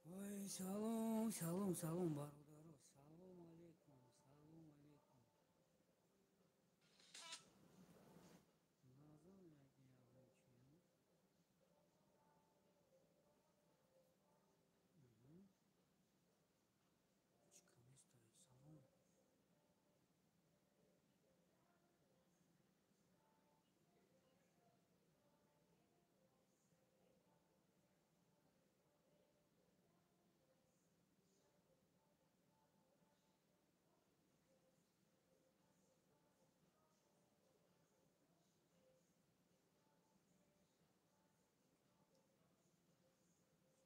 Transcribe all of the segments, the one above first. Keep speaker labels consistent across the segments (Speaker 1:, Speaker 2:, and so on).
Speaker 1: Ой, салом, салом, салом, бародаро. Салом алейкум, салом алейкум. Назом ягьявочка. Чиками стоит салом.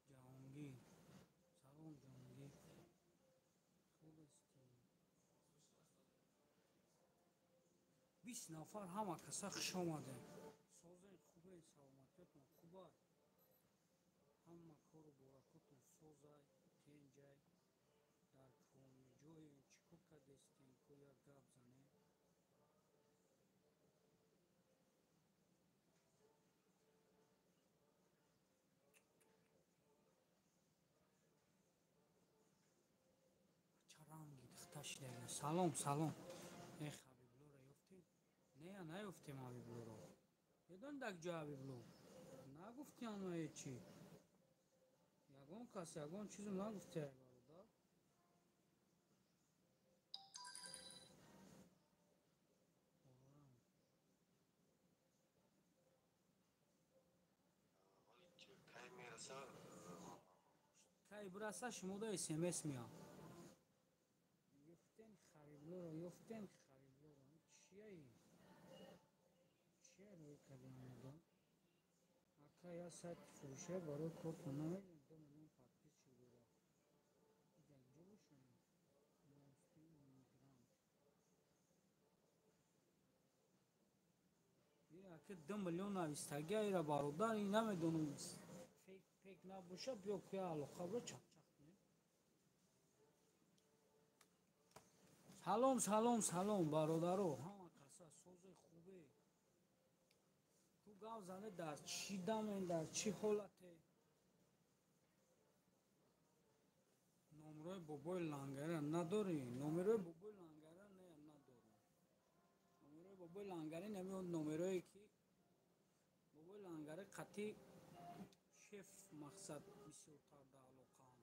Speaker 1: Джаунги. Салом, Джаунги. Хубасти. 20 нафар ҳама каса хуш омаде. Созаи хубе, саломатиятон хуба. Ҳама кору боракотон созай, тенҷай. Дар коми ҷое чикор кардестем, ко як гап зане. Чаранги дихташидага. Салом, салом. Ҳабиблуро ёфтем? Не, наёфтем ҳабиблуро. Бедон даг ҷо ҳабиблу. Нагуфти ано ҳечи. Ягон кас ягон чизу нагуфти ай бародар. Кай бираса шумода смс меям. Ёфтем ҳабиблуро, ёфтем ҳабиблуро. Чияи? Чия рӯй кардем омада? Ака я сайти фурӯшия барои кор кунам. 2 миллион подписчик дора. Як ҷо бошем. Мости мигрант. Ака 2 миллион навистаги айра бародар, ин намедонам. Фейк набоша биё куя алоқа бро чақчақ кунем. Салом, салом, салом бародаро. Ҳама каса сози хубе. Ту гап зане дар чӣ дамен, дар чӣ ҳолате? Номерои бобои лангара надорӣ? Номерои бобои лангара не надорам. Номерои бобои лангари намеон номерое ки бобои лангари қатъи шеф мақсад бисёртар дар алоқаам.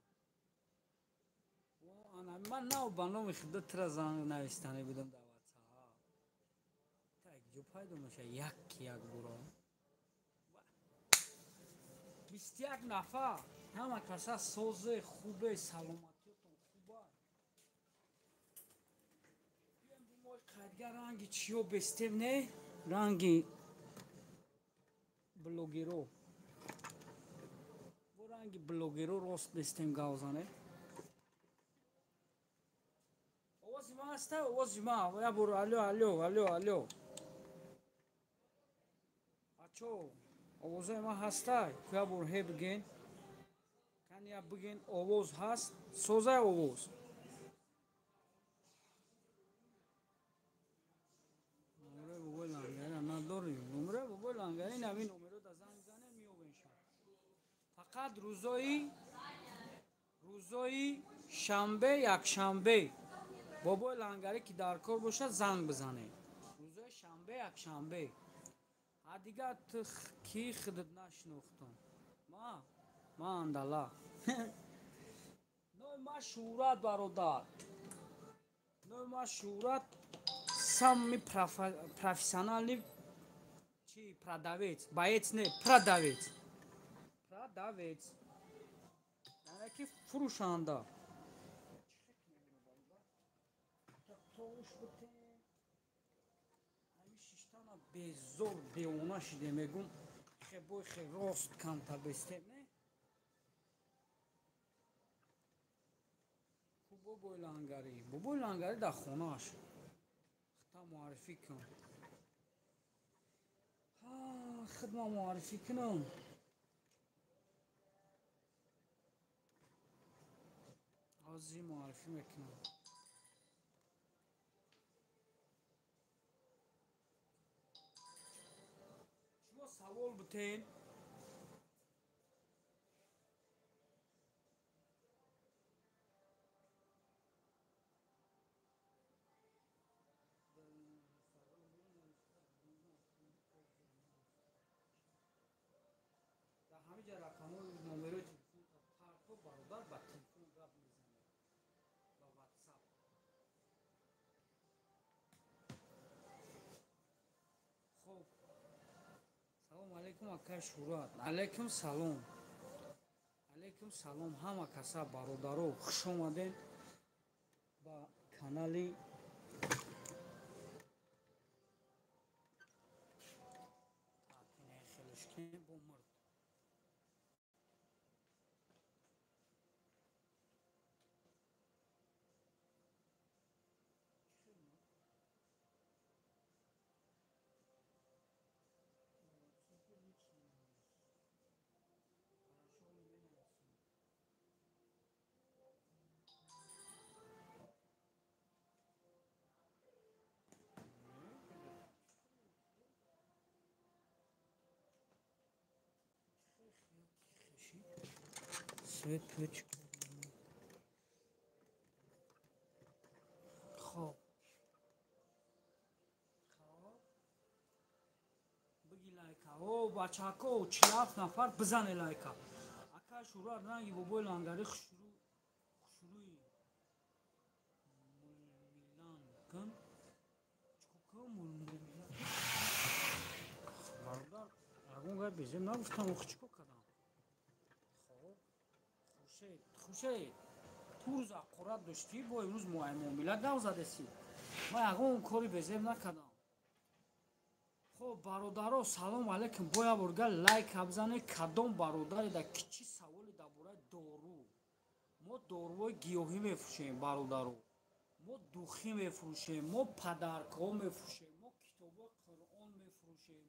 Speaker 1: Ман нав ба номи худо тира занг навистанӣ будам дар WhatsApp. Так ҷо пайдо мешавад як буро. 21 нафар ҳама каса созе хубе, саломатиётон хуба. Бием бу мои қайдга ранги чиё бестем не? Ранги блогеро. Бу ранги блогеро рост бестем гавзане. Овози ман аста, овози ман. Я буро алё, алё, алё, алё. Бачо, овозаи ман ҳастай? Я буро ҳе биген. Кан я биген овоз ҳаст? Созай овоз. Номерои бобои лангари надорем. Номерои бобои лангари навин номеро да занг зане меёбем шаб. Фақат рӯзои шанбе, якшанбе бобои лангари ки дар кор бошад занг бизанед. Рӯзои шанбе, якшанбе. Дигар ту ки худат нашинохтам. Ман андала. Ной ма шӯҳрат бародар. Ной ма шӯҳрат самый профессиональный продавец. Боец не, продавец. Продавец. Яъне ки фурӯшанда. Товуш бутем. Ҳамин шиштана безор девона шиде мегум. Хебой хе рост канта бестем не? Бобои лангари. Бобои лангари дар хонааш. Хита муаррифӣ кун. Хидма муаррифӣ кунам. ҳозир муаррифӣ мекунам. Шумо савол бутен. алейкум ака Шурат. Алейкум салом. Алейкум салом. Ҳама каса бародаро хуш омадед ба канали Хелишкин бо мурд. Свет печка. Хоб. Бигӣ лайка. О, бачако 47 нафар бизане лайка. Ака Шурат ранги бобои лангари хушрӯи мулмилан кун. Чуко мулмилан. Бародар, агон гап безем нагуфтам, охи чико кардам? Хоб. Хушед. Турза қурат дошти, бо имрӯз муомила гав задаси. Ман ягон кори безем накардам. Хоб бародаро салом алейкум. Боя бурга лайк абзане кадом бародаре да кичи саволи дар бораи дору. Мо доруҳои гиёҳӣ мефурӯшем бародаро. Мо духӣ мефурӯшем, мо падаркҳо мефурӯшем, мо китобои Қуръон мефурӯшем.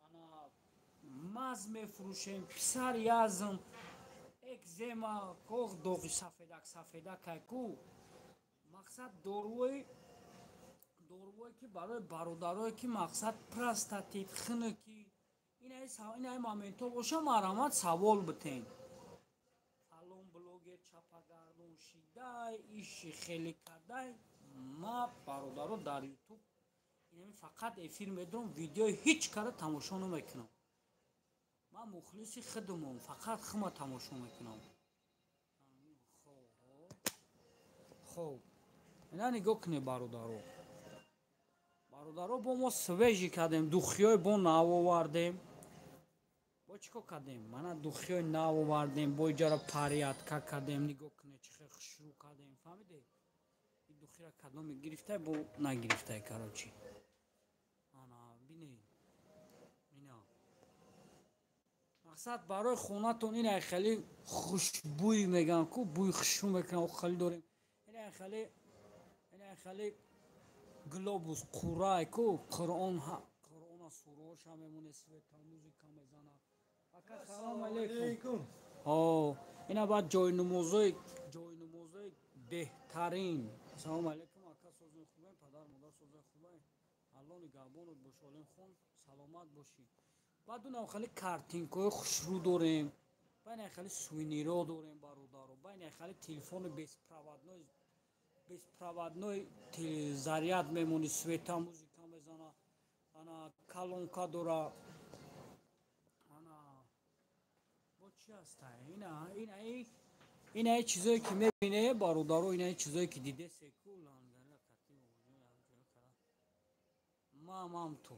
Speaker 1: Ана маз мефурӯшем, писар язм, экзема, кох доғи сафедак кайку. Мақсад доруҳои ки барои бародарое ки мақсад простатит, хунукӣ, инаи моментҳо боша марҳамат савол битен. Фалон блогер чапагардон шидай, иши хеле кардай. Ма бародаро дар ютуб инами фақат эфир медорам, видеои ҳеҷ кара тамошо намекунам. Ман мухлиси худамам, фақат хума тамошо мекунам. Хоб. Ина нигоҳ кунед бародаро. Бародаро бо мо свежӣ кардем, духиёи бо нав овардем. Бо чико кардем? Мана духиёи нав овардем, бо иҷора париятка кардем, нигоҳ кунед чӣ хел хушрӯ кардем, фаҳмидед? И духира кадоме гирифтай, бо нагирифтай карочи. Ана бинед. Ина. Мақсад барои хонатон инаи хеле хушбӯй меган ку, бӯи хушрӯ мекунам, хеле дорем. Инаи хеле глобус қуррай ку Қуръона суроша мемоне, света музика мезана. Ака салом алейкум. О, ина баъд ҷойнамозои беҳтарин. Салом алейкум ака, созен хубаем, падар модар созен хубаем. Алло нигаҳбонот бош, олим хон, саломат бошӣ. Баъд унам хеле картинкаҳои хушрӯ дорем. Ба ина хеле сувениро дорем бародаро. Ба ина хеле телефони безпроводной заряд мемони, света музика мезана. Ана колонка дора. Ана бо чи ҳастай? Инаи чизое ки мебине бародаро, инаи чизое ки дидесе ку лангара катӣ кара. Мам ту.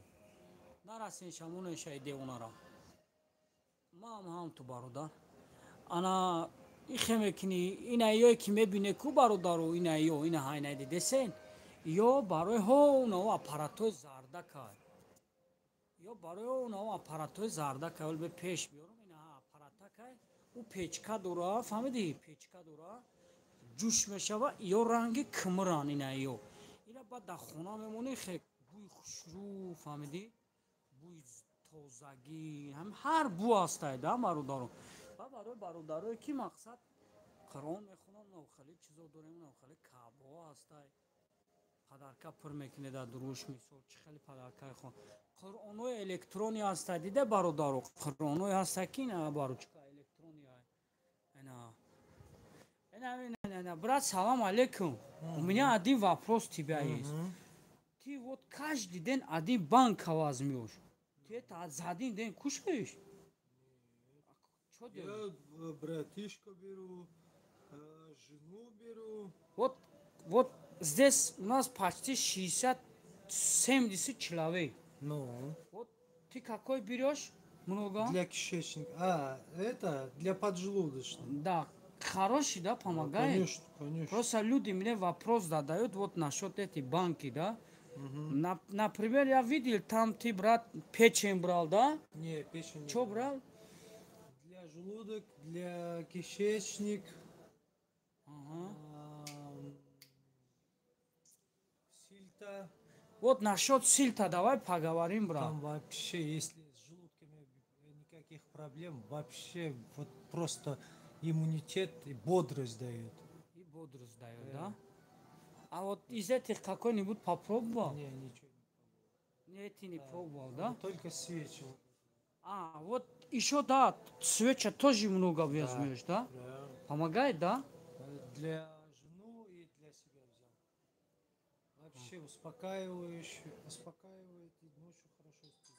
Speaker 1: Нарасен шамоне шай девонара. Мам ту бародар. Ана ихе мекини инаиёе ки мебине ку бародаро, инаиё, инаҳа инаи дидесен. Ё барои ҳонао аппаратҳои зардакай. Ё барои ҳонао аппаратҳои зардакай, вол бе пеш биёрам, инаҳа аппаратакай. У печка дора, фаҳмидӣ? Печка дора. Ҷӯш мешава, ё ранги кумран инаиё. Ина баъд дар хона мемонӣ, хе бӯи хушрӯ, фаҳмидӣ? Бӯи тозагӣ, ҳар бӯ ҳастай да бародаро. Ва барои бародарое ки мақсад Қуръон мехонам, навхали чизо дорем, навхали каъбаҳо ҳастай. Падарка пур мекунед дар дуруш, мисол чӣ хеле падаркаи хон. Қуръонои электрони ҳастай, дида бародаро, Қуръонои ҳастай ки ина баручка электронияй. Ина брат, салом алейкум. У меня один вопрос тебя есть. Ты вот каждый день один банк возьмешь. Ты это за один день кушаешь? Что делаешь?
Speaker 2: Я братишка беру, жену беру.
Speaker 1: Вот здесь у нас почти 60-70 человек.
Speaker 2: Ну.
Speaker 1: Вот ты какой берешь? Много?
Speaker 2: Для кишечника. А, это для поджелудочного.
Speaker 1: Да. Хороший, да, помогает?
Speaker 2: Конечно, конечно.
Speaker 1: Просто люди мне вопрос задают вот насчет этой банки, да?
Speaker 2: Мгм.
Speaker 1: Например, я видел, там ты, брат, печень брал, да?
Speaker 2: Не, печень не
Speaker 1: Что
Speaker 2: брал.
Speaker 1: брал?
Speaker 2: Для желудок, для кишечник,
Speaker 1: Ага.
Speaker 2: ам, сильта.
Speaker 1: Вот насчет сильта давай поговорим, брат.
Speaker 2: Там вообще, если с желудками никаких проблем, вообще вот просто иммунитет и бодрость дает.
Speaker 1: И бодрость дает, да? А вот из этих какой-нибудь попробовал?
Speaker 2: Не, ничего не
Speaker 1: Не, эти не
Speaker 2: пробовал.
Speaker 1: пробовал,
Speaker 2: Да,
Speaker 1: да?
Speaker 2: только свечи.
Speaker 1: А, вот еще, да, свеча тоже много возьмешь, да?
Speaker 2: Да.
Speaker 1: Помогает, да?
Speaker 2: Для жену и для себя взял. Вообще успокаивает и ночью хорошо спит.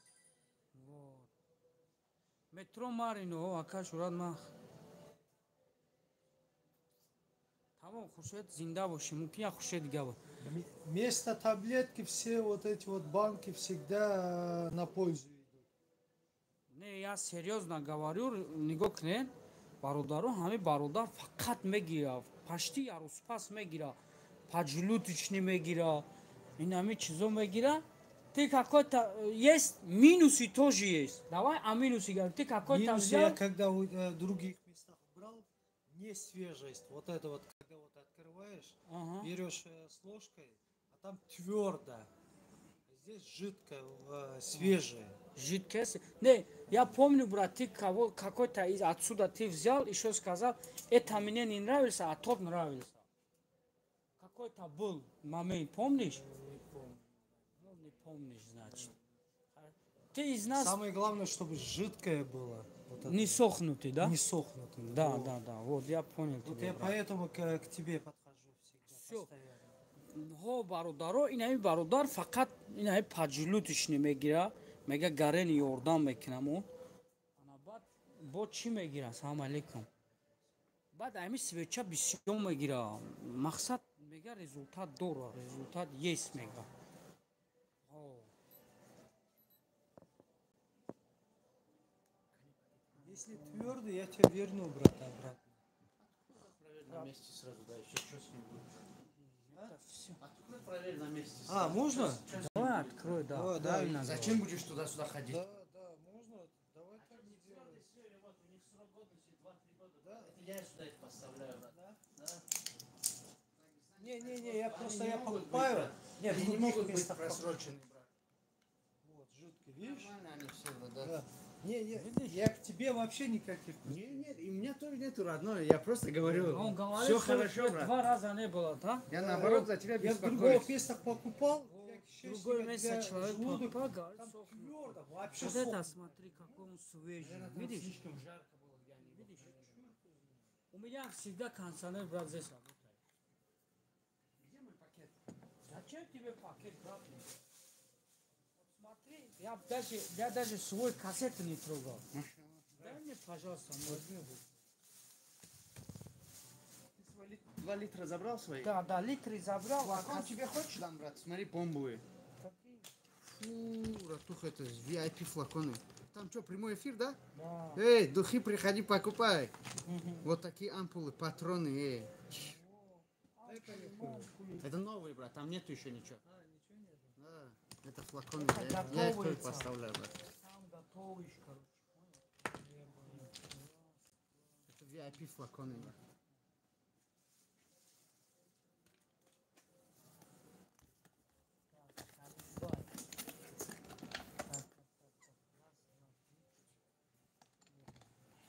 Speaker 1: Вот. Метро Марино, Акаш Урадмах. Тамом хушет, зинда бошим, упия хушет гава.
Speaker 2: Вместо таблетки все вот эти вот банки всегда на пользу идут.
Speaker 1: Не, я серьезно говорю, нигокнен, бародару, ҳами бародар фақат мегира, пашти яроспас мегира, поджелудочный мегира, инами чизо мегира. Ты какой-то есть, минусы тоже есть. Давай о минусе говорим. Ты какой-то
Speaker 2: Минус я
Speaker 1: взял.
Speaker 2: когда в других местах брал, не свежесть. Вот это вот, когда вот открываешь,
Speaker 1: Ага.
Speaker 2: берешь с ложкой, а там твердо. А здесь жидкое, свежее.
Speaker 1: Жидкость. Не, я помню, брат, ты какой-то отсюда ты взял, еще сказал, это мне не нравится, а тот нравится. Какой-то был момент, помнишь?
Speaker 2: Не помню.
Speaker 1: Ну, не помнишь, значит. Ты из нас
Speaker 2: Самое главное, чтобы жидкое было. Вот это
Speaker 1: не
Speaker 2: вот.
Speaker 1: сохнутый, да?
Speaker 2: Не сохнутое.
Speaker 1: Да,
Speaker 2: Вот.
Speaker 1: да, да. Вот я понял
Speaker 2: Вот
Speaker 1: тебя,
Speaker 2: я
Speaker 1: брат.
Speaker 2: поэтому к тебе подхожу всегда,
Speaker 1: Всё.
Speaker 2: постоянно.
Speaker 1: Хо бародаро, инами бародар фақат инами паджилутишни мегира, мега гарен ёрдам мекунам. Ана баъд бо чӣ мегира? Салом алейкум. Баъд ами свеча бисёр мегира. Мақсад мега результат дора, результат есть мега.
Speaker 2: Если твердый, я тебе верну, брат, обратно.
Speaker 3: Проверь на месте сразу, да, еще что с ним будет.
Speaker 1: Это всё.
Speaker 3: Открой, проверь на месте.
Speaker 2: А, можно?
Speaker 1: Давай открой, да.
Speaker 2: О, да.
Speaker 1: Правильно
Speaker 3: Зачем
Speaker 1: говоришь.
Speaker 3: будешь туда-сюда ходить?
Speaker 2: Да, да, можно. Давай так не делаем.
Speaker 3: Это я сюда их поставляю, брат. Да?
Speaker 2: Не, я просто
Speaker 3: не
Speaker 2: я
Speaker 3: могут быть,
Speaker 2: покупаю.
Speaker 3: брат.
Speaker 2: Нет,
Speaker 3: Они
Speaker 2: в
Speaker 3: не
Speaker 2: других
Speaker 3: могут быть
Speaker 2: местах
Speaker 3: просроченные, брат.
Speaker 2: Вот, жидкий, видишь?
Speaker 3: Нормально они все, да.
Speaker 2: Да. Не, я к тебе вообще никаких.
Speaker 3: Нет, и у меня тоже нету родной, я просто говорю,
Speaker 1: Он говорит,
Speaker 3: все
Speaker 1: что
Speaker 3: хорошо,
Speaker 1: два
Speaker 3: брат.
Speaker 1: раза не было, да?
Speaker 3: Я наоборот за тебя
Speaker 2: Я в других
Speaker 3: беспокоюсь.
Speaker 2: местах покупал. для
Speaker 1: В
Speaker 2: кишечника,
Speaker 1: другое место
Speaker 2: для
Speaker 1: человек
Speaker 2: желудок.
Speaker 1: помогает.
Speaker 2: Там твердо, вообще
Speaker 1: Вот это
Speaker 2: сохнет.
Speaker 1: смотри, какой он свежий.
Speaker 3: Наверное, там
Speaker 1: Видишь?
Speaker 3: слишком жарко было, я не
Speaker 1: Видишь? У меня всегда кондиционер, брат, здесь работает.
Speaker 3: Где мой пакет?
Speaker 1: Зачем тебе пакет, брат? Вот смотри, я даже свой кассет не трогал. Дай мне, пожалуйста, мой.
Speaker 3: Ты свой 2 литра забрал свои?
Speaker 1: Да, литры забрал, а
Speaker 3: Флакон тебе хочешь дам, брат? Смотри, помбовые. Фу, братуха, это VIP флаконы. Там что, прямой эфир, да?
Speaker 1: Да.
Speaker 3: Эй, духи, приходи, покупай. Вот такие ампулы, патроны, эй. Это новые, брат, там нету еще ничего. Да, это флаконы,
Speaker 1: Это
Speaker 3: я их только
Speaker 1: готовые
Speaker 3: поставляю, брат.
Speaker 1: Сам готовишь, короче.
Speaker 3: Это VIP флаконы, брат.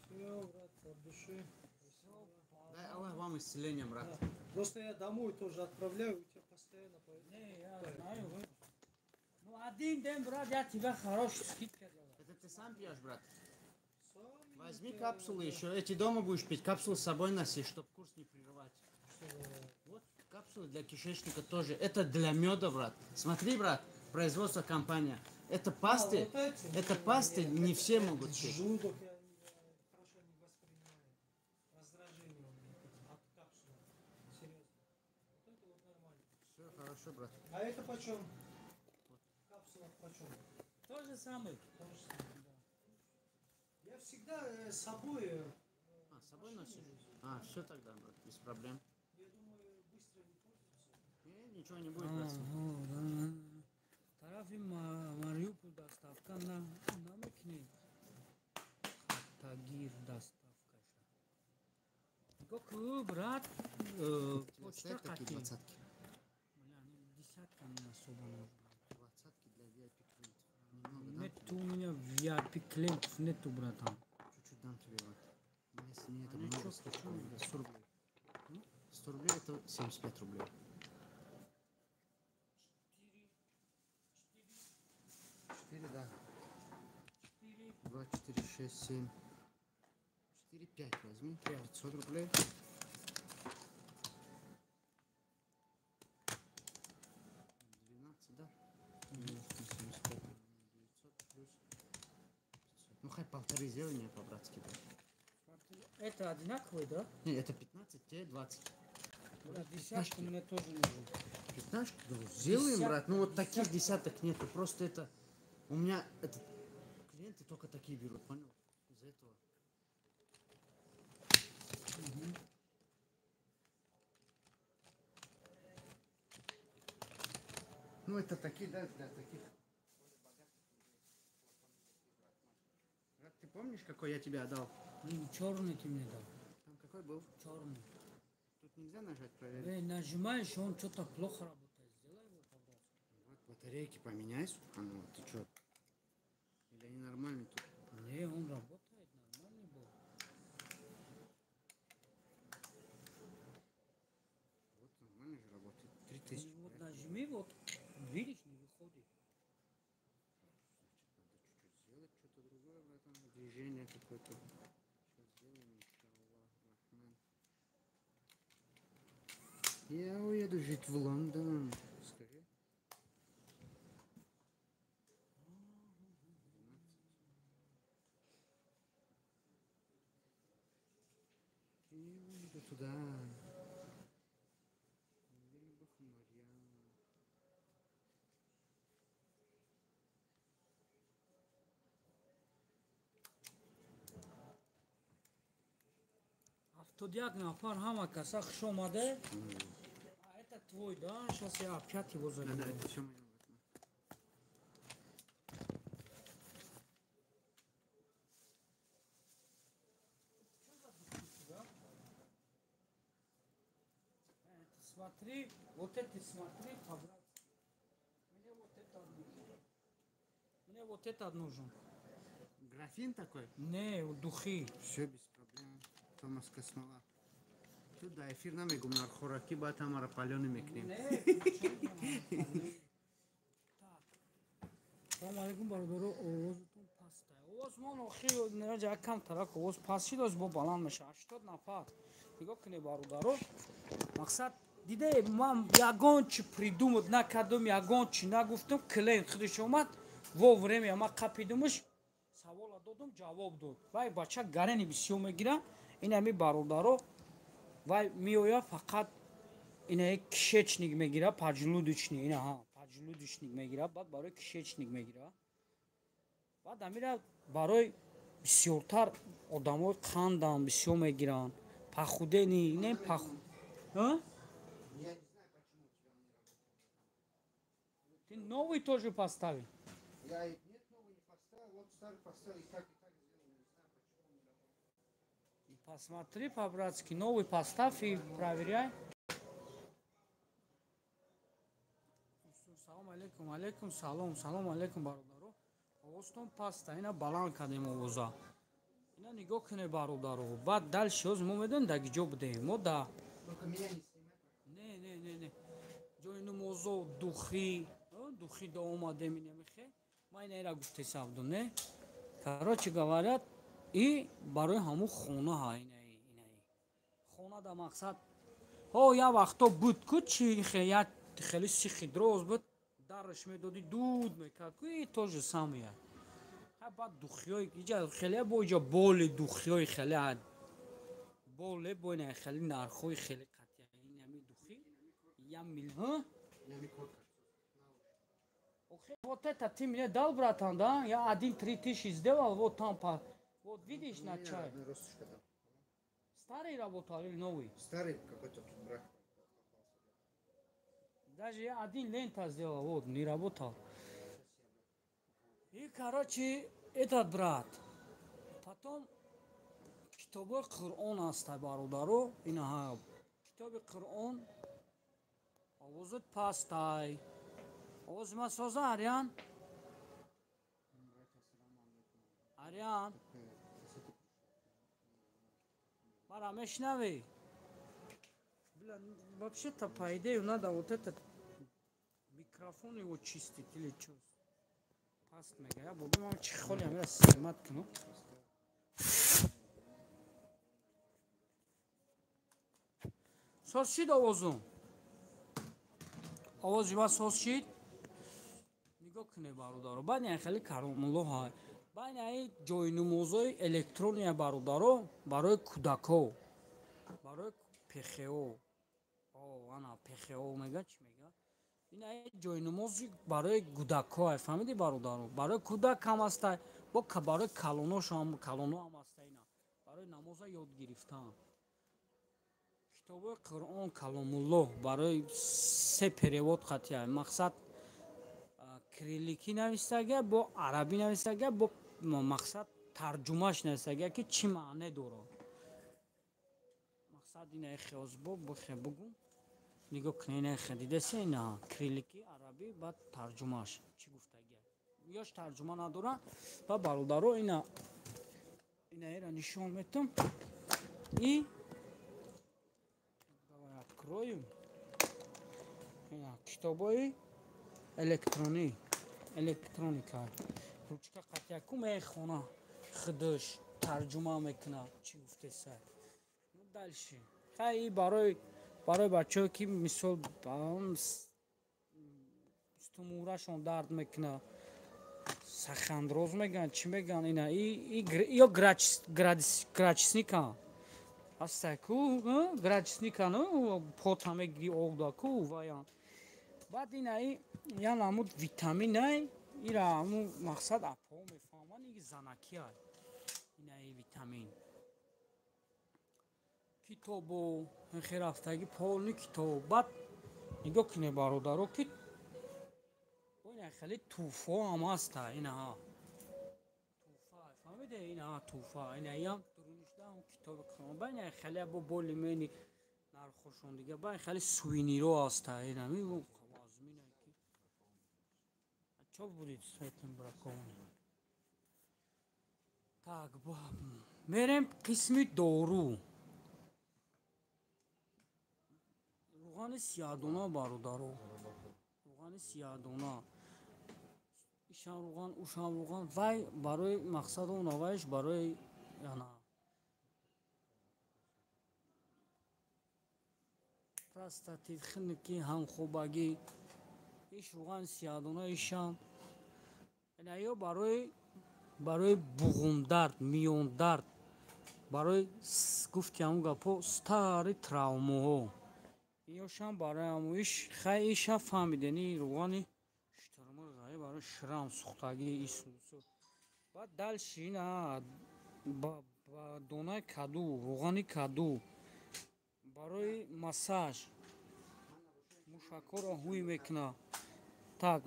Speaker 2: Все, брат, от души.
Speaker 3: Дай Аллах вам исцеление, брат.
Speaker 2: Да. Просто я домой тоже отправляю, у тебя постоянно.
Speaker 1: Не, я знаю. Ну, один день, брат, я тебе хороший скидка делаю.
Speaker 3: Это ты сам пьешь, брат? Возьми капсулы еще. Эти дома будешь пить. Капсулы с собой носи, чтобы курс не прерывать. Вот капсулы для кишечника тоже. Это для меда, брат. Смотри, брат, производство компания. Это пасты.
Speaker 2: вот эти?
Speaker 3: Это пасты не все могут пить.
Speaker 2: Желудок я хорошо не воспринимаю. Раздражение у меня от капсулы. Серьезно. Вот это вот нормально.
Speaker 3: Все хорошо, брат.
Speaker 2: А это почем? Капсула почем?
Speaker 1: То же самое.
Speaker 2: То же самое, всегда с собой.
Speaker 3: С собой носишь? Все тогда, брат, без проблем.
Speaker 2: Я думаю, быстро не портится.
Speaker 3: Ничего не будет, брат.
Speaker 1: طرف Мариуполь доставка намекнет. Тагир доставка. Гоку, брат, почта
Speaker 3: такие
Speaker 1: какие?
Speaker 3: двадцатки?
Speaker 1: Бля, они десятка не особо нужны.
Speaker 3: Двадцатки для VIP клиентов. Немного дам
Speaker 1: Нет
Speaker 3: тебе.
Speaker 1: у меня VIP клиентов нету, братан.
Speaker 3: Чуть-чуть дам тебе, брат. Если мне это
Speaker 1: ничего,
Speaker 3: много, сколько?
Speaker 1: почему?
Speaker 3: 100 рублей. 100 рублей это 75 рублей. 4, да. 2, 4, 6, 7. 4, 5 возьми. 500 рублей. 12, да? 75, 900 плюс 500. Ну, хоть полторы сделай мне по-братски.
Speaker 1: Это одинаковые, да?
Speaker 3: Не, это 15, тебе 20.
Speaker 1: Да, десятку мне тоже нужен.
Speaker 3: 15? Да, сделаем,
Speaker 1: Десятка,
Speaker 3: брат. Ну, вот таких
Speaker 1: десятка.
Speaker 3: десяток нету. Просто это... У меня это... Клиенты только такие берут, понял? Из-за этого. Ну, это такие, да, для таких. Брат, ты помнишь, какой я тебе отдал?
Speaker 1: Черный ты мне дал.
Speaker 3: Там какой был?
Speaker 1: Черный.
Speaker 3: Тут нельзя нажать, проверить.
Speaker 1: Нажимаешь, он что-то плохо работает. Сделай его, пожалуйста.
Speaker 3: Вот, батарейки поменяй, субхану, ты чё? Или они нормальные тут?
Speaker 1: Не, он работает, нормальный был.
Speaker 3: Вот, нормально же работает. 3000.
Speaker 1: Вот нажми, вот, видишь, не выходит.
Speaker 3: Надо чуть-чуть сделать что-то другое, братан. Движение какое-то. Сейчас сделаем, иншаллах, рахман. Я уеду жить в Лондон. Скажи. 12. Я уеду туда.
Speaker 1: Автодиак нафар хама каса хуш омаде. А это твой, да? Сейчас я опять его
Speaker 3: Да,
Speaker 1: заберу.
Speaker 3: да, это все мое.
Speaker 1: Смотри, вот эти смотри, по-братски. Мне вот это нужно. Мне вот это нужен.
Speaker 3: Графин такой?
Speaker 1: Не, духи.
Speaker 3: Все без проблем. Томас Космола. Тут да, эфир нам игумнар хораки батамара паленый мекнем.
Speaker 1: Салам алейкум бародаро, овозтон паста. Овоз мон охир нераҷа кам тарак овоз пасти дос бо баланд меша 80 нафар. Нигоҳ кунед бародаро. Мақсад диде ман ягон чи придумад накардам, ягон чи нагуфтам, клиент худаш омад во время ма қапидамаш савола додам, ҷавоб дод. Вай бача гарани бисёр мегира, инами бародаро вай меоя фақат инаи кишечник мегира, поджелудочник, ина ҳа поджелудочник мегира, баъд барои кишечник мегира. Баъд амира барои бисёртар одамои қандам бисёр мегиранд. Пахудени, не паху. А? Ты новый тоже поставил?
Speaker 3: Я нет, новый не поставил, вот старый поставил, и так сделал, не знаю, почему он не работает.
Speaker 1: Посмотри по-братски, новый поставь и проверяй. Салом алейкум, алейкум салом, салом алейкум бародаро. Овостон паста, ина баланд кардем овоза. Ина нигоҳ кунед бародаро. Баъд дальше оз мо медонем дар ҷо будем. Мо да.
Speaker 3: Только меня не снимай.
Speaker 1: Не. Ҷои намозо духи, духи да омадем ина мехе. Ма ина ира гуфте савдум, не? Короче говорят, и барои ҳамун хона ҳа инаи. Хона да мақсад. Я вақто буд ку чи хеле сихи дроз буд. Дараш медоди дуд мекард. И то же самое. Баъд духиёй иҷа хеле бо иҷа боли духиёи хеле боле бо ина хеле нархои хеле қатъи инами духи 1 миллион. Охе вот это ты мне дал, братан, да? Я 1 3000 сделал, вот там Вот видишь
Speaker 3: У
Speaker 1: на
Speaker 3: меня
Speaker 1: чай.
Speaker 3: родной росточка там.
Speaker 1: Старый работал или новый?
Speaker 3: Старый какой-то тут брак.
Speaker 1: Даже я один лента сделал, вот, не работал. И, короче, этот брат. Потом китоби Қуръон аста бародаро. Инаҳа китоби Қуръон овозут пастай. Овози ма соза Арян? Арян? Мара мешнавӣ? Бля, вообще-то по идее надо вот этот микрофон его чистить или что? Паст мега. Я буду мам чихоли амира снимать кну. Соз шид овозум. Овози ма соз шид. Нигоҳ кунед бародаро. Баъд яъне хеле каромулло ҳай. Баъд яъне ҷойнумозҳои электрония бародаро барои кӯдако. Барои ПХО. Ана ПХО мега чӣ мега? Ина ҷойнумози барои кӯдако ай. Фаҳмиди бародаро? Барои кӯдак ҳам астай. Бо барои калоношо ҳам калоно ҳам астай ина. Барои намоза ёд гирифтан. Китоби Қуръон Каломуллоҳ барои 3 перевод қатъия. Мақсад кирилликӣ нависага, бо арабӣ нависага, бо мақсад тарҷумаш нависага, ки чӣ маъне дорад. Мақсад ина хиёзбоб бихе бугум. Нигоҳ кунед ина дидасе ина кирилликӣ, арабӣ, баъд тарҷумаш. Чӣ гуфтагия? Ёш тарҷума надорад. Ба бародаро инаера нишон метам. И давай откроем. Ина китобои электроника. Ручка қатъяку мехона. Худош тарҷума мекуна. Чӣ гуфтеса? Ну дальше. Хай барои бачаҳое ки мисол стумурашон дард мекуна. Сахандроз меган, чӣ меган ина? Ё градисника. Астаку, градисника, ну потамеги огдаку ваян. Баъд ина ян амуд витаминай. Ира аму мақсад апо мефаҳман ин занакия. Ина витамин. Китобо херафтаги полни китоб. Баъд нигоҳ кунед бародаро ки ина хеле туҳфо ҳам аста инаҳа. Туҳфа, фаҳмиде? Инаҳа туҳфа. Инаям дурунишдаам китоби Қуръон. Ба ина хеле бо болимени нархошон дига. Ба хеле сувениро аста. Ина ми вазмина ки. Чо будит с этим браком? Так, мерем қисми дору. Руғани сиядона бародаро. Руғани сиядона. Ишан руған, ушан руған. Вай барои мақсад он авайш барои яна. Простатит, хинки, ҳамхӯбагӣ. Иш руғани сиядона ишан. Ина ё барои буғумдард, миёндард. Барои гуфти ҳамун гапо стари травмаҳо. Ёшам барои ҳаму иш хай иша фаҳмидени руғани штурмағай барои шрам сухтагӣ исусу. Баъд дальше ина ба донаи каду, руғани каду барои массаж. Мушакҳоро ҳуй мекуна. Так,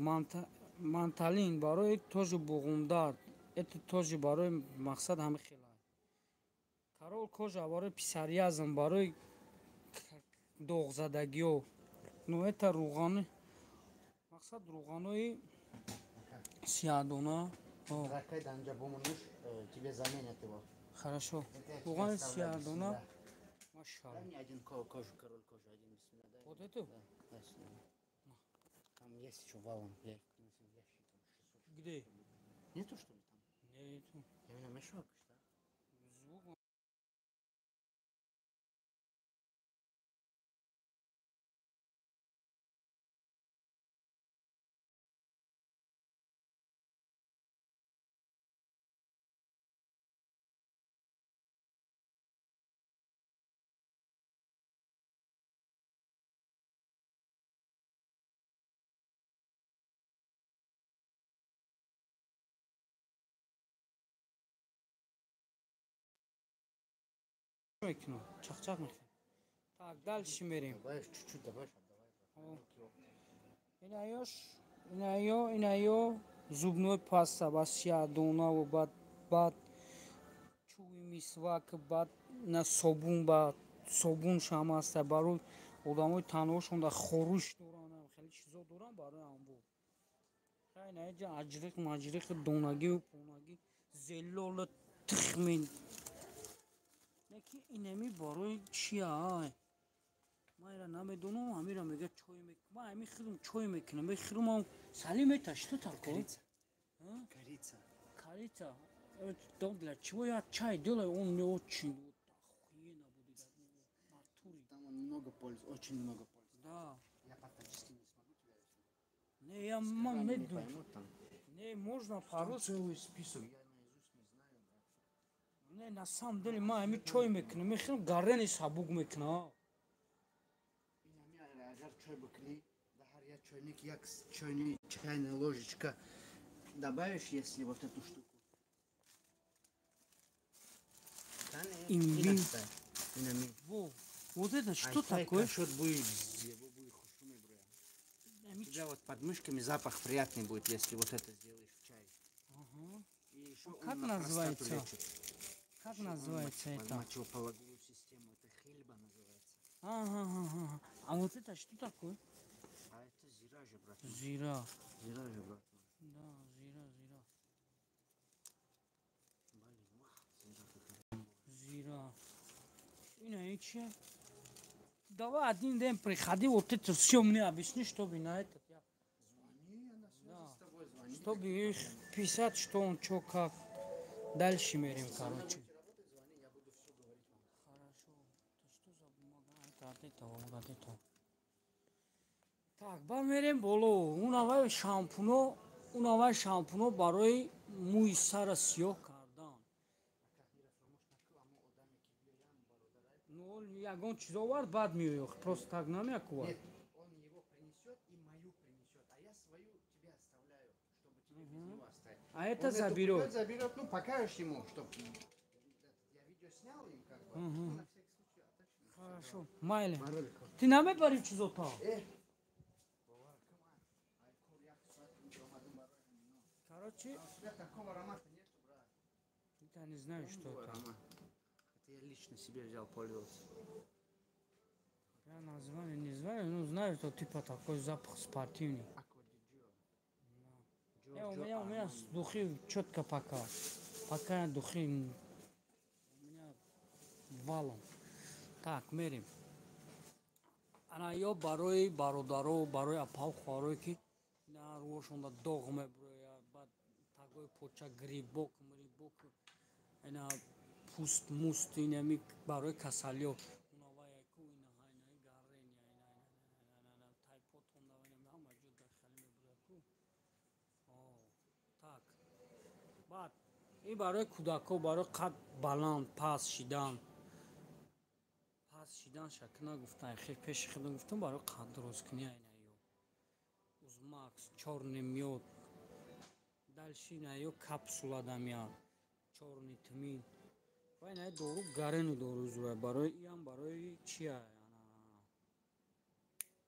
Speaker 1: манталин барои тоҷи буғумдард. Это тоже барои мақсад ҳами хелай. Карол кожа барои писариазм, барои доғзадагиҳо. Ну это руғани мақсад руғанои сиядона.
Speaker 3: Ракай данҷа бомонуш тебе заменят его.
Speaker 1: Хорошо. Руғани сиядона. Машалла.
Speaker 3: Дай мне один кожу, король кожи, один бисмилlah. Дай.
Speaker 1: Вот эту?
Speaker 3: Да, дай сюда. Там есть еще валом, я их принесу в ящик.
Speaker 1: Где?
Speaker 3: Нету что ли там?
Speaker 1: Нету.
Speaker 3: Я именно мешок.
Speaker 1: Звук мекунам, чахчах мекунам. Так, дальше мерем.
Speaker 3: Добавишь чуть-чуть, добавишь, отдавай.
Speaker 1: Инаё зубной паста ба 6 дона ва баъд чӯби мисвак, баъд на собун шам аста барои одамои танҳошон дар хоруш доранд, хеле чизо доранд барои амбӯр. Инаҷа аҷриқ маҷриқи донагию понагӣ зеллола тухмин. Леки инами барои чия? Майра намедонам, амира мега чой мекунам. Ма ами хирм чой мекунам. Бехирмам Салим, это что такое?
Speaker 3: Корица.
Speaker 1: Корица. Это для чего я чай делаю? Он мне очень охуенно будет. Натуре.
Speaker 3: Там он много пользы, очень много пользы.
Speaker 1: Да.
Speaker 3: Я по-таджики не смогу тебя объяснить.
Speaker 1: Не, я
Speaker 3: Они
Speaker 1: не
Speaker 3: не
Speaker 1: думаю.
Speaker 3: поймут там.
Speaker 1: Не, можно
Speaker 3: Там
Speaker 1: по-русски.
Speaker 3: целый список, я наизусть не знаю, брат.
Speaker 1: Не, на самом деле, ма ами чой мекунам. Мехирм гарени сабук мекунам.
Speaker 3: Агар чой букни, да ҳар як чойник як чойни чайная ложечка добавишь, если вот эту штуку.
Speaker 1: Имбирь.
Speaker 3: Инами.
Speaker 1: Во, вот это что такое?
Speaker 3: Кашот будет, его будет хушуми, бро. У тебя вот под мышками запах приятный будет, если вот это сделаешь в чай.
Speaker 1: Ага.
Speaker 3: И еще
Speaker 1: Как
Speaker 3: он на
Speaker 1: называется?
Speaker 3: простату лечит.
Speaker 1: Как
Speaker 3: Еще он
Speaker 1: называется это?
Speaker 3: мочеполовую систему, это хильба называется.
Speaker 1: Ага. А вот это что такое?
Speaker 3: А это зира же, брат.
Speaker 1: Зира.
Speaker 3: Зира же, брат.
Speaker 1: Да, зира. Зира. Иначе. Давай один день приходи, вот это все мне объясни, чтобы на этот.
Speaker 3: Звони, я на связи с тобой, звони.
Speaker 1: Чтобы их писать, что он, что, как. Дальше мерим, короче.
Speaker 3: Работай, звони, я буду все говорить вам.
Speaker 1: Хорошо. Это что за бумага? Это от этого. Так, бамерем боло. Унавай шампуно барои мӯи сара сиёҳ кардан. Ну, ягон чиз овард, баъд меоёх. Просто так намекувад.
Speaker 3: Нет, он его принесет и мою принесет, а я свою тебе оставляю, чтобы тебе без него оставить.
Speaker 1: А это
Speaker 3: Он эту
Speaker 1: заберет.
Speaker 3: придет, заберет, ну покажешь ему, чтобы я видео снял им как бы, ну, на всякий случай отточно.
Speaker 1: Хорошо. Майле.
Speaker 3: Маролик.
Speaker 1: Ты намебари чизота? Короче,
Speaker 3: У тебя такого аромата нету, брат.
Speaker 1: я не знаю, что это.
Speaker 3: Аромат. Это я лично себе взял пользоваться.
Speaker 1: Я название не знаю, но знаю, что типа такой запах спортивный. У меня духи четко пока духи у меня валом. Так, мерим. Ана ё барои бародаро, барои апал хворое ки на рӯшонда доғ меброяд, баъд тагои поча грибок, ина пуст муст инами барои касалиё унаваяку инаҳайнаи гаррения тайпотонда ҳама ҷо дахали меброяку. Так. Баъд и барои кӯдако, барои қад баланд, паст шидан шакл нагуфтам, хеле пеши худам гуфтам барои қад дуросткунӣ айнаё. Узмакс, чорный мёд. Дальше айнаё капсула дамяд. Чорный тмин. Ва айнаё дору гарани дору зура. Барои иам барои чия?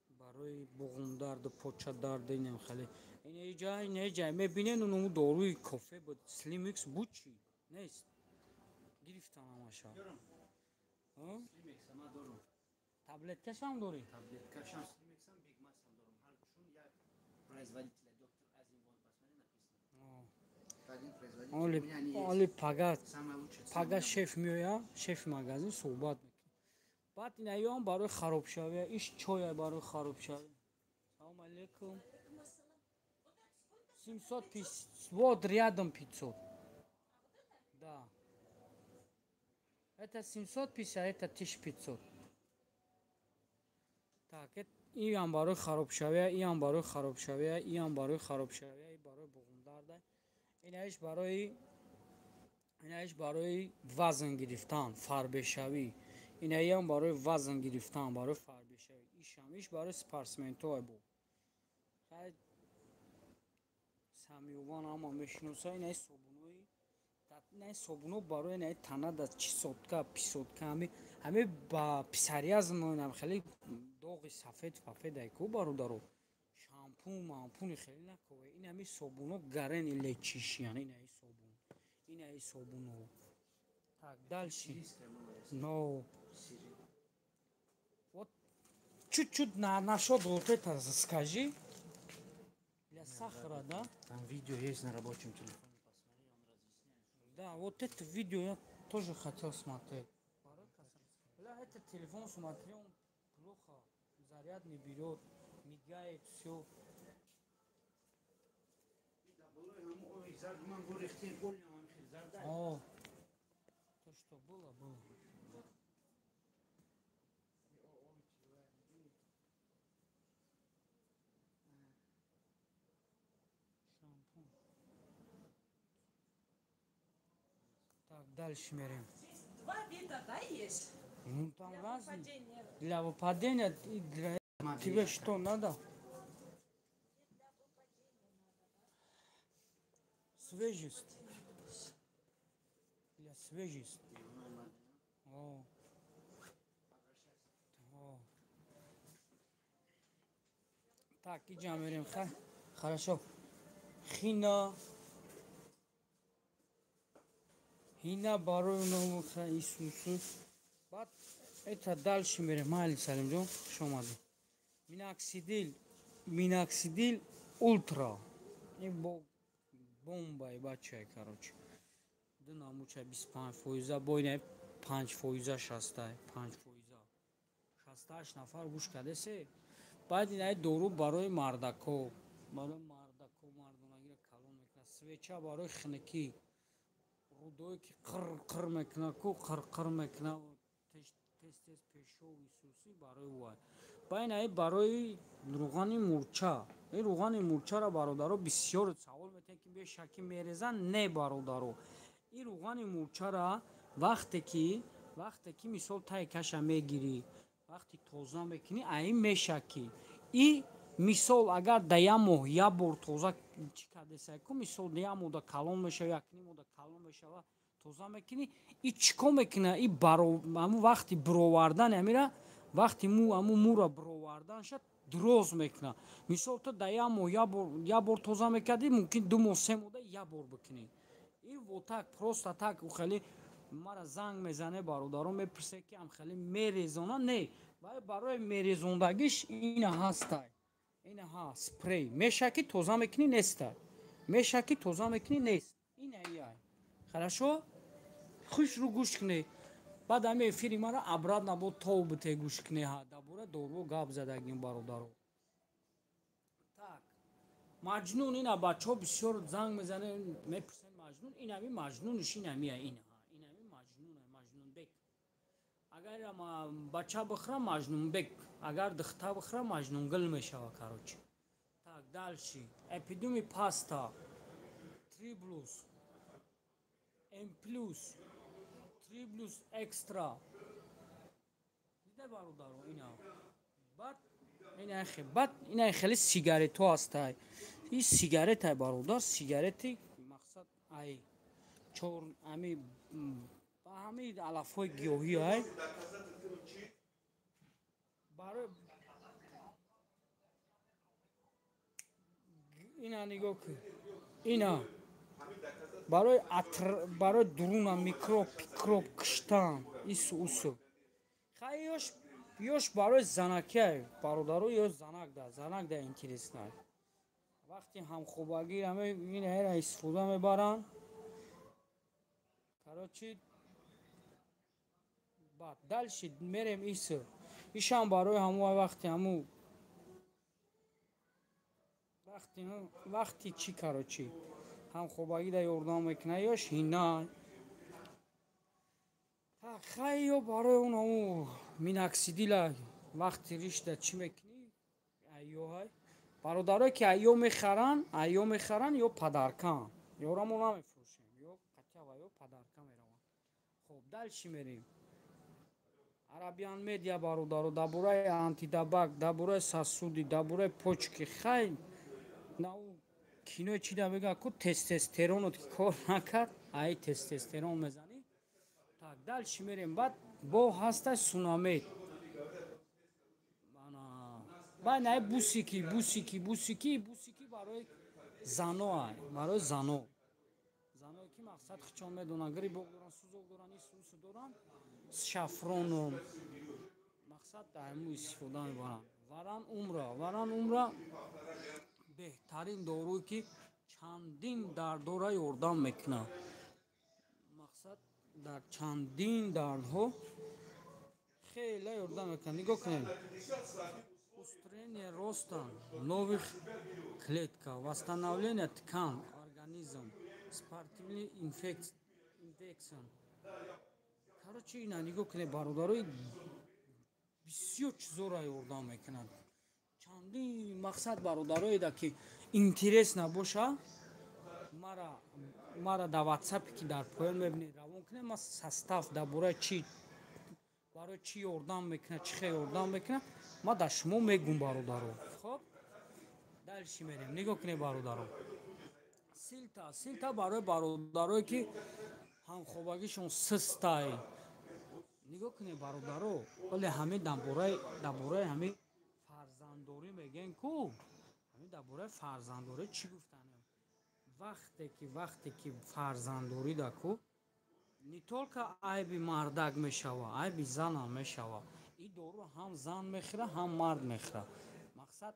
Speaker 1: Барои буғумдарду, почадарду инам хеле. Инаҷа мебинен ону доруи кофе буд. Slimix буд чи? Нест. Гирифтам ҳамаша.
Speaker 3: Slimix ама дорум.
Speaker 1: Таблеткашам дорӣ?
Speaker 3: Таблеткашам Slimix-ам, Big Max-ам дорум. Чун я производителя доктор Азим, вон посмотри написано. Один производитель, у меня они
Speaker 1: Оли
Speaker 3: есть.
Speaker 1: пага
Speaker 3: Самая лучшая
Speaker 1: пага
Speaker 3: цена.
Speaker 1: шеф меояд, шефи магазин суҳбат мекунад. Баъд инаёам барои харобшавия, иш чоя барои харобшавия. Салом алейкум. 750, вот рядом 500. Да. Это 750, а это 1500. Так, иам барои харобшавия, иам барои харобшавия, иам барои харобшавия, и барои буғумдарда. Инаиш барои вазн гирифтан, фарбешавӣ. Инаям барои вазн гирифтан, барои фарбешавӣ. Иш барои спортсменто бу. Самиёван ҳама мешиноса, инаи собунои ина собуно барои ина танада чисотка писотка ҳаме ба писарияз моинам хеле доғи сафед фафедайку бародаро шампун mampuни хеле накове ин ҳами собуно гарени лечишиян инаи собун инаи собуно так дальше но вот чуть-чуть нашёт вот это скажи для сахара да
Speaker 3: Там видео есть на рабочем телефоне, посмотри, он разъясняет.
Speaker 1: да вот это видео я тоже хотел смотреть бля этот телефон смотри он плохо заряд не берет мигает все о то что было было шампунь. Так дальше мерим
Speaker 4: Два вида, да, есть?
Speaker 1: ну там
Speaker 4: Для
Speaker 1: разные
Speaker 4: выпадения.
Speaker 1: для выпадения и для тебе что надо свежесть для свежести о. О. Так идем мерим хорошо хина барои номуха Иисусу баъд это дальше мерем майли салимҷон хуш омадед миноксидил ультра ин бомбаи бачаи короче ду намуча 25% бо ина 5% 68 нафар гӯш кардесе баъд инаи дору барои мардако мардонагиро калон мекунад свеча барои хинукӣ рудое ки қир мекунад ку қир мекунад тез пешов Иисусӣ барои вай ба инаи барои руғани мурча ин руғани мурчаро бародаро бисёр савол метавонед ки бешакӣ мерезанд не бародаро ин руғани мурчара вақте ки мисол таи каша мегирӣ вақти тоза мекунӣ аин мешакӣ и мисол агар да як моҳ як бор тоза чӣ кардесайку мисол як моҳ калон мешава якним моҳ калон мешава тоза мекунӣ и чӣ кор мекуна и аму вақти бировардан амира вақти аму мура бировардан шуд дроз мекуна мисол то да як моҳ як бор тоза мекардӣ мумкин 2 моҳ 3 моҳ як бор бикунӣ и вот так просто так хеле мара занг мезане бародаро мепурсе ки ам хеле мерезона не вай барои мерезондагиш ина ҳастай ина ҳа спрей мешаки тоза мекунӣ нестай мешаки тоза мекунӣ нест ина яй хорошо хушрӯ гӯш кунед баъд ами эфири мара обратно бо тов бите гӯш кунед дабора дору гап задагим бародаро так маҷнун ина бачаҳо бисёр занг мезанед мепурсед маҷнун инами маҷнуниш инамия инами маҷнунбек агар бача бихӯра маҷнунбек агар духта бихӯра маҷнунгил мешава короче так дальше эпидеми паста триблус М+, триблус экстра дида бародаро ина баъд ина хеле сигаретҳо ҳастай ин сигаретай бародар сигарети мақсад ай чор ами ба ҳамаи алафҳои гиёҳӣ ай барои ина нигоҳ кун ина барои дуруна микроб киштан ису хай ёш барои занакиай бародаро ё занак да интереснай вақти ҳамхӯбагӣ инаера истифода мебаранд короче баъд дальше мерем ишам барои ҳамуай вақти чӣ короче ҳамхӯбагӣ да ёрдам мекуна ёш ҳина хай ё барои ону миноксидила вақти ришта чӣ мекунӣ айёҳай бародарое ки айё мехаранд ё падаркан ёрамо намефурӯшем ё қатява ё падарка мераванд хоб дальше мерем арабиан медиа бародаро дабораи антидабак дабораи сасуди дабораи почки хай кинои чӣ да мегӯяд ку тестостеронот ки кор накард ай тестостерон мезанӣ. Так, дальше мерем. Баъд бо ҳастай сунамед. Баъд ай бусики барои зано ай, барои зано. Заное ки мақсад хичон медонанд, грибок доранд, сӯзок доранд, исӯсу доранд, шафрону мақсад айму истифода мебаранд. Варан умра беҳтарин доруе ки чандин дардора ёрдам мекунад. Мақсад дар чандин дардҳо хеле ёрдам мекунад. Нигоҳ кунед. Устроение роста новых клетка, восстановление ткан, организм, спортивный инфекцион. Короче, ина нигоҳ кунед, бародарои бисёр чизора ёрдам мекунад. Чандин мақсад бародароеда ки интерес набоша, мара дар WhatsApp ки дар поён мебинед равон кунед, ман состав дар бораи барои чӣ ёрдам мекунад, чӣ хел ёрдам мекунад, ман дар шумо мегӯм бародаро. Хоб, дальше мерем. Нигоҳ кунед бародаро. Силта барои бародарое ки ҳамхобагишон систай. Нигоҳ кунед бародаро, оле ҳаме дар бораи ҳаме фарзанддорӣ мегӯем ку. Ҳаме дар бораи фарзанддорӣ чӣ гуфтанем? Вақте ки фарзанддорӣ даку, не только айби мардак мешава, айби занам мешава. И дору ҳам зан мехӯра, ҳам мард мехӯра. Мақсад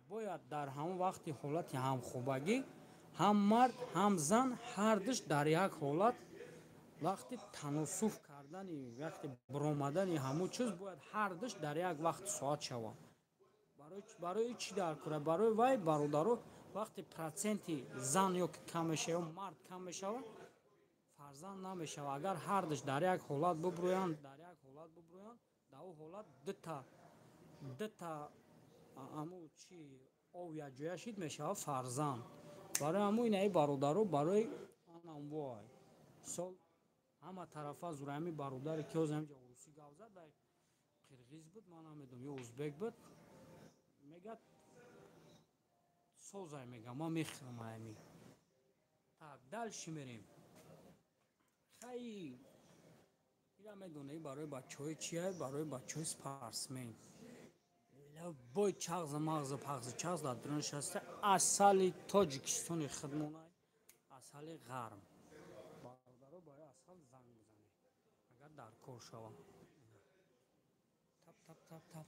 Speaker 1: бояд дар ҳамон вақти ҳолати ҳамхобагӣ ҳам мард, ҳам зан ҳардуш дар як ҳолат вақти таносуф кардани, вақти биромадани ҳамон чиз бояд ҳардуш дар як вақти соат шава. Барои чӣ дар кора? Барои вай бародаро вақти проценти зан ё ки кам мешава, мард кам мешава, фарзанд намешава. Агар ҳардуш дар як ҳолат буброянд, дар он ҳолат дута аму чи ов якҷоя шид мешава фарзанд. Барои ҳамун инаи бародаро барои анамвой сол ҳама тарафа зурами бародаре ки ҳозир ҳамҷа урусӣ гав зад, ва қирғиз буд, ман намедонам, ё узбек буд, мегӯяд созай мегӯям, ман мехӯрам ами. Так, дальше мерем. Хай ира медонӣ барои бачаҳои чи ай? Барои бачаҳои спортсмен. Любой чағза мағза пағза чағз дар дунё нишаста, асали Тоҷикистони худмонай, асали ғарм. Бародаро барои асал занг бизанед, агар дар кор шава. Тап.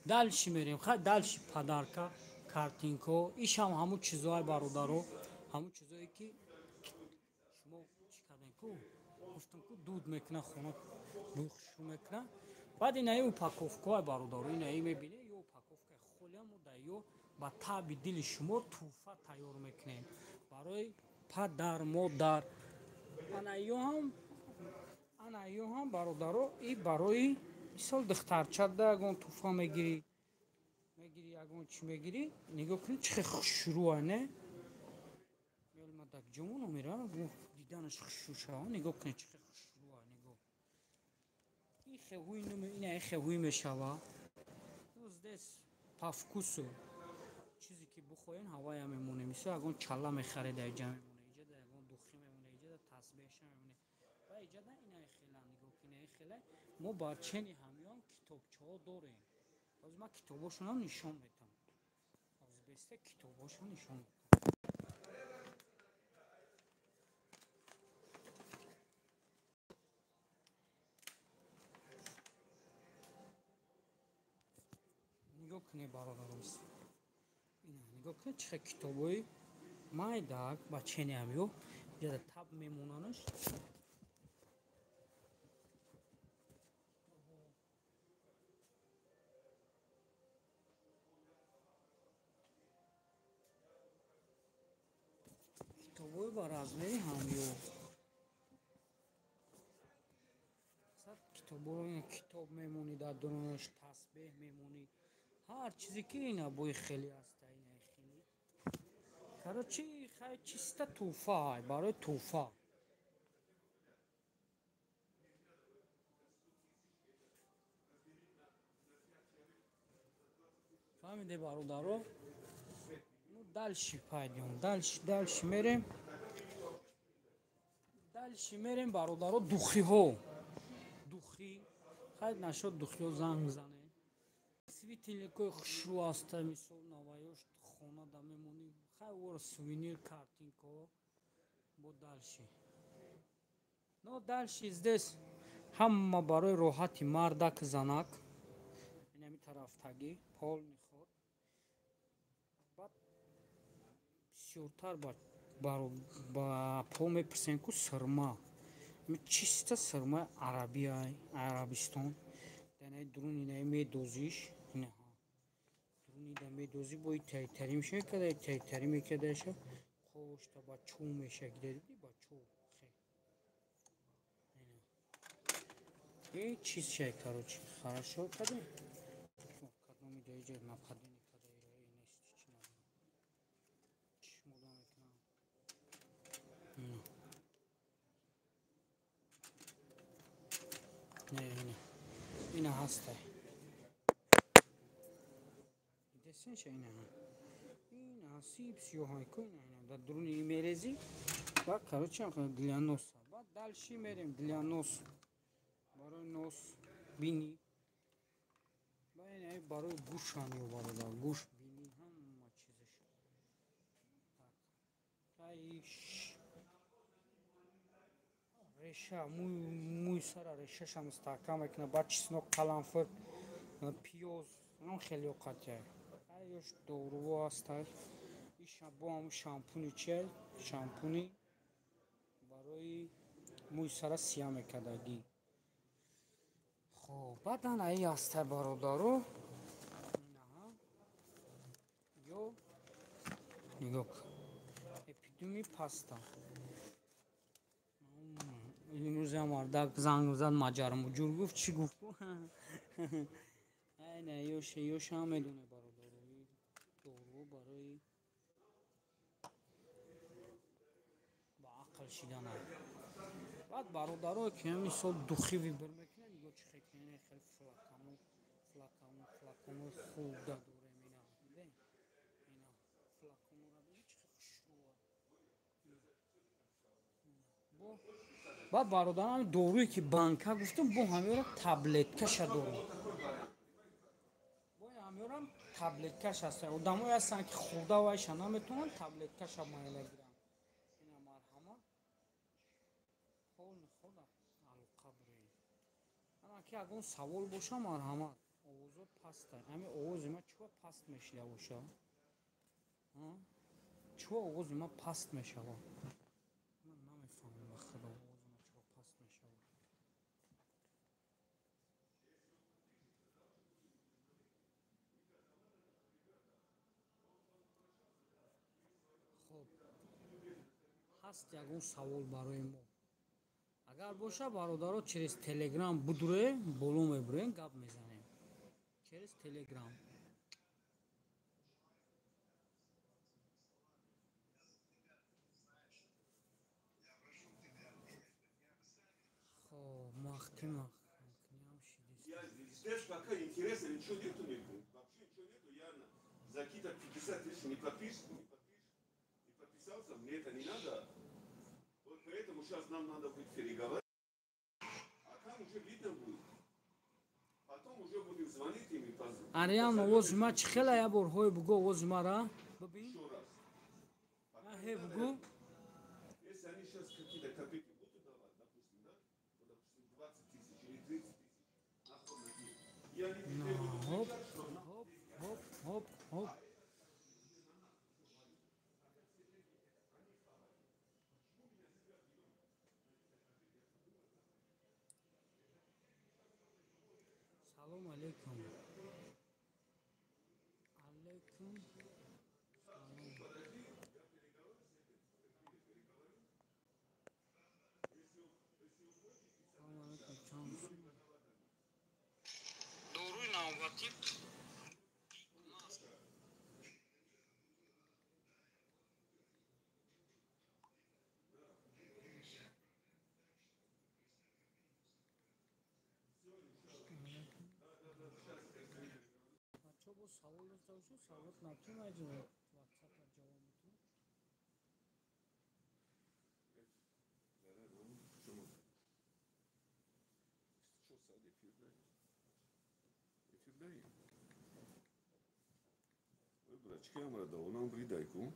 Speaker 1: Дальше мерем. Хай дальше падарка, картинко, ишам ҳамун чизоай бародаро, ҳамун чизое ки шумо чӣ кардем ку? Гуфтам ку дуд мекуна хона, бӯй хушрӯ мекуна. Баъд инаи упаковкаи бародаро, инаи мебинед, ё упаковкаи холиаму да ё ба таби дили шумо туҳфа тайёр мекунем барои падар, модар. Анаё ҳам бародаро, и барои мисол духтарчат да ягон туҳфа мегирӣ, ягон чӣ мегирӣ, нигоҳ кунед чӣ хел хушрӯа, не? Мелмадак ҷавон мера, диданаш хушрӯ шава, нигоҳ кунед чӣ хел хушрӯа, нигоҳ. Инаи хел ҳуй мешава. Здесь по вкусу чизе ки бухоҳем ҳавая мемонем. Мисол ягон чалла мехаред, айҷа мемонед, иҷада ягон духӣ мемонед, иҷада тасбеҳша мемонед. Ва иҷада инаи хела, нигоҳ ки инаи хела. Мо бар чени ҳамён китобчаҳо дорем. Ҳозир ман китобошонам нишон медиҳам. Ҳозир бесте китобошо нишон медиҳам. Нигоҳ кунед бародарос. Нигоҳ кунед чӣ хел китобҳои майдак ба чени ҳамё иҷада таб мемонанаш. Китобҳои ба размери ҳамё. Китобҳои китоб мемонӣ дар дунёш, тасбеҳ мемонӣ. Ҳар чизе ки ина бои хеле аста, инаи хеле. Короче, хай чиста туҳфа ай, барои туҳфа. Фаҳмиде бародаро? Ну дальше пойдем. Дальше мерем. дальше мерем бародаро духиҳо. Духи хайр нашод духиҳо занг мизане. Светильникои хушрӯ аста мисол наваёш хона да мемонӣ. Хай вор сувенир картинко бо дальше. Но дальше здесь ҳама барои роҳати мардак занак. Инами тарафтагӣ пол меход. Баъд бисёртар ба пол мепурсем ку сирма. Чиста сирмаи Арабияи Арабистон. Яъне дуруни инаи медозиш. Инаҳа. Дуруни да медози бо тайтари мешава када тайтари мекадаша. Қошта ба чӯ мешава гидеди ба чӯ. И чиз шай короче. Хорошо када. Кадоми даиҷа нападини када ираи нест чи надо. Чишмода мекунам. Не, ина ҳастай. Десенша ина. Ина сиб сиёҳайко ина да дуруни мерези. Ва короче для носа. Ва дальше мерем для нос. Барои нос бини. Ва ина барои гӯшам ёбарда. Гӯш бини ҳама чизаш. Так. Реша мӯй сара решашам мустаҳкам мекунам. Баъд чеснок, қаламфир, пиёз ҳам хеле овқатяй. Айёш доруво ҳастай. Бо ҳам шампуни чай, шампуни барои мӯй сара сия мекардагӣ. Хоб, баъдан аи ҳастай бародаро. Инаҳа. Ё нигоҳ кун. Эпидуми паста. Имрӯза мардак занг зад маҷармуҷур гуфт чӣ гуфт? Айна ёша ҳам медоне бародаро. Доруво барои ба ақл шидан. Баъд бародаро ки мисол духи вибр мекунем нигоҳ чӣ хел хеле флакону хуб да дорем ина. Ина флаконура бинед чӣ хел хушрӯа. Баъд бародарам доруе ки банка гуфтам бо ҳамёра таблеткаша дорем. Бо ҳамёрам таблеткаш аст. Одамое ҳастанд ки хурда вайша наметавонанд таблеткаша майла гиранд. Ина марҳама. Хол мехода алқабре. Ана ки ягон савол боша марҳамат. Овозот паста. Ами овози ман чӯ паст мешава боша? Чӯ овози ман паст мешава? Ман намефаҳмам вақта овози ман чӯ паст мешава. Хоб. Ҳаст ягон савол барои мо. Агар боша бародаро через телеграм будуре боло мебурем гап мезанем. Через телеграм. Хоб, махтима.
Speaker 5: Знаешь, какая интересная, ничего нету, вообще ничего нету, Яна. За какие-то 50 тысяч не подпишешь, не подписался, мне это не надо. Вот поэтому сейчас нам надо будет переговорить, а там уже видно будет. Потом уже будем звонить им и позвонить.
Speaker 1: Ариам овози ман чӣ хела я борҳои бугӯ овози маро бибин.
Speaker 5: Еще раз.
Speaker 1: Ҳе бугӯ.
Speaker 5: Если они сейчас какие-то копейки будут давать, допустим, да? Вот, допустим, 20 тысяч или 30 тысяч, нахуй на них. И они тебе будут
Speaker 1: Хоп,
Speaker 5: кричать, что
Speaker 1: хоп, хоп, хоп. Салом алейкум. Алейкум. Доруи навбатӣ бачаҳо бо савол дошта бошед, саволот натонад ватсапа ҷавоб метавонад.
Speaker 5: Эфирдayım. Братчики, амрада, онам бридайку.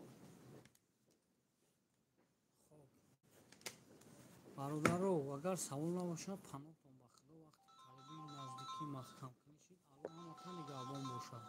Speaker 1: бародаро, агар савол набошад паноҳтон ба худо вақти қарибии наздикӣ маҳкам кунишед алло ҳаматан нигоҳбон бошад.